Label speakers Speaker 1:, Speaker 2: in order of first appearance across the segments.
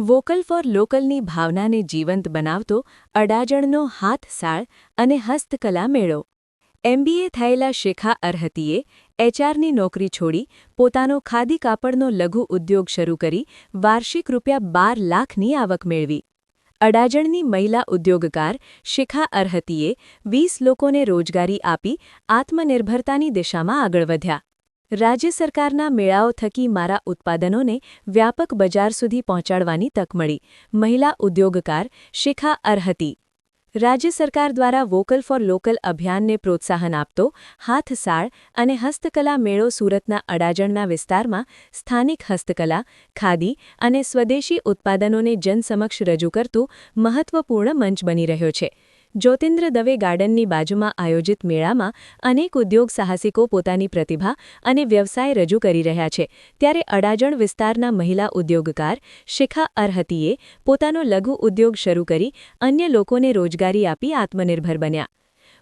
Speaker 1: Vocal for લોકલની ભાવનાને જીવંત બનાવતો અડાજણનો હાથસાળ અને હસ્તકલા મેળો। એમબીએ થયેલા શિખા અરહતીએ એચઆરની નોકરી છોડી પોતાનો ખાદી કાપડનો લઘુ ઉદ્યોગ શરૂ કરી વાર્ષિક ₹12 લાખની આવક મેળવી। અડાજણની મહિલા ઉદ્યોગકાર શિખા અરહતીએ 20 લોકોને રોજગારી આપી આત્મનિર્ભરતાની દિશામાં આગળ વધ્યા। રાજ્ય સરકારના મેળાઓ થકી મારા ઉત્પાદનોને વ્યાપક બજાર સુધી પહોંચાડવાની તક મળી। મહિલા ઉદ્યોગકાર શિખા અરહતી। રાજ્ય સરકાર દ્વારા વોકલ ફોર લોકલ અભિયાનને પ્રોત્સાહન આપતો હાથસાળ અને હસ્તકલા મેળો સુરતના અડાજણના વિસ્તારમાં સ્થાનિક હસ્તકલા, ખાદી અને સ્વદેશી ઉત્પાદનોને જનસમક્ષ રજૂ કરતું મહત્વપૂર્ણ મંચ બની રહ્યો છે। જ્યોતિન્દ્ર દવે ગાર્ડનની બાજુમાં આયોજિત મેળામાં અનેક ઉદ્યોગ સાહસિકો પોતાની પ્રતિભા અને વ્યવસાય રજૂ કરી રહ્યા છે, ત્યારે અડાજણ વિસ્તારના મહિલા ઉદ્યોગકાર શિખા અરહતીએ પોતાનો લઘુ ઉદ્યોગ શરૂ કરી અન્ય લોકોને રોજગારી આપી આત્મનિર્ભર બન્યા।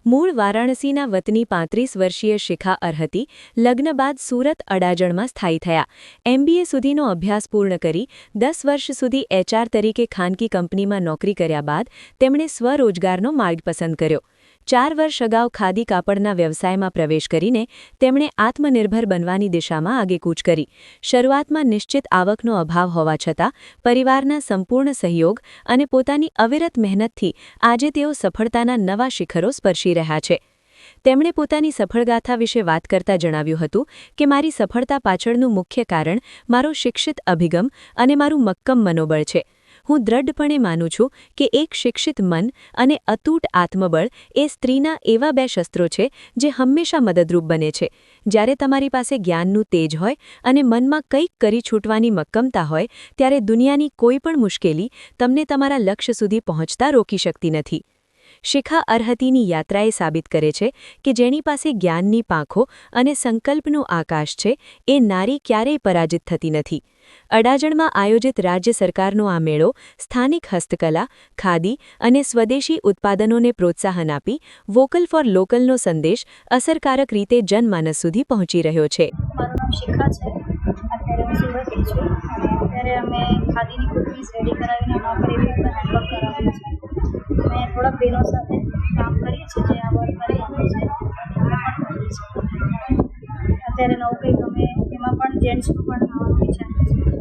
Speaker 1: મૂળ વારાણસીના વતની 35 વર્ષીય શિખા અરહતી લગ્ન બાદ સુરત અડાજણમાં સ્થાયી થયા। એમબીએ સુધીનો અભ્યાસ પૂર્ણ કરી 10 વર્ષ સુધી એચઆર તરીકે ખાનગી કંપનીમાં નોકરી કર્યા બાદ તેમણે સ્વરોજગારનો માર્ગ પસંદ કર્યો। 4 વર્ષ અગાઉ ખાદી કાપડના વ્યવસાયમાં પ્રવેશ કરીને તેમણે આત્મનિર્ભર બનવાની દિશામાં આગેકૂચ કરી। શરૂઆતમાં નિશ્ચિત આવકનો અભાવ હોવા છતાં પરિવારના સંપૂર્ણ સહયોગ અને પોતાની અવિરત મહેનતથી આજે તેઓ સફળતાના નવા શિખરો સ્પર્શી રહ્યા છે। તેમણે પોતાની સફળગાથા વિશે વાત કરતા જણાવ્યું હતું કે મારી સફળતા પાછળનું મુખ્ય કારણ મારો શિક્ષિત અભિગમ અને મારું મક્કમ મનોબળ છે। હું દ્રઢપણે માનું છું કે એક શિક્ષિત મન અને અતૂટ આત્મબળ એ સ્ત્રીના એવા 2 શસ્ત્રો છે જે હંમેશા મદદરૂપ બને છે। જ્યારે તમારી પાસે જ્ઞાનનું તેજ હોય અને મનમાં કંઈક કરી છૂટવાની મક્કમતા હોય ત્યારે દુનિયાની કોઈ પણ મુશ્કેલી તમને તમારા લક્ષ્ય સુધી પહોંચતા રોકી શકતી નથી। શિખા અરહતીની યાત્રાએ સાબિત કરે છે કે જેની પાસે જ્ઞાનની પાંખો અને સંકલ્પનું આકાશ છે એ નારી ક્યારેય પરાજિત થતી નથી। અડાજણમાં આયોજિત રાજ્ય સરકારનો આ મેળો સ્થાનિક હસ્તકલા, ખાદી અને સ્વદેશી ઉત્પાદનોને પ્રોત્સાહન આપી વોકલ ફોર લોકલનો સંદેશ અસરકારક રીતે જનમાનસ સુધી પહોંચી રહ્યો છે।
Speaker 2: મારું નામ શિખા છે। અત્યારે હું સુરતથી છું અને અત્યારે અમે ખાદીની કુર્તીઝ રેડી કરાવીને એના પર એવી રીતે હેન્ડવર્ક કરાવીએ છીએ। અમે થોડાક બહેનો સાથે કામ કરીએ છીએ જે આ વર્ક કરી આપે છે અમે પણ કરીએ છીએ। અત્યારે નવું કંઈક અમે એમાં પણ જેન્ટ્સનું પણ વિચારીએ છીએ।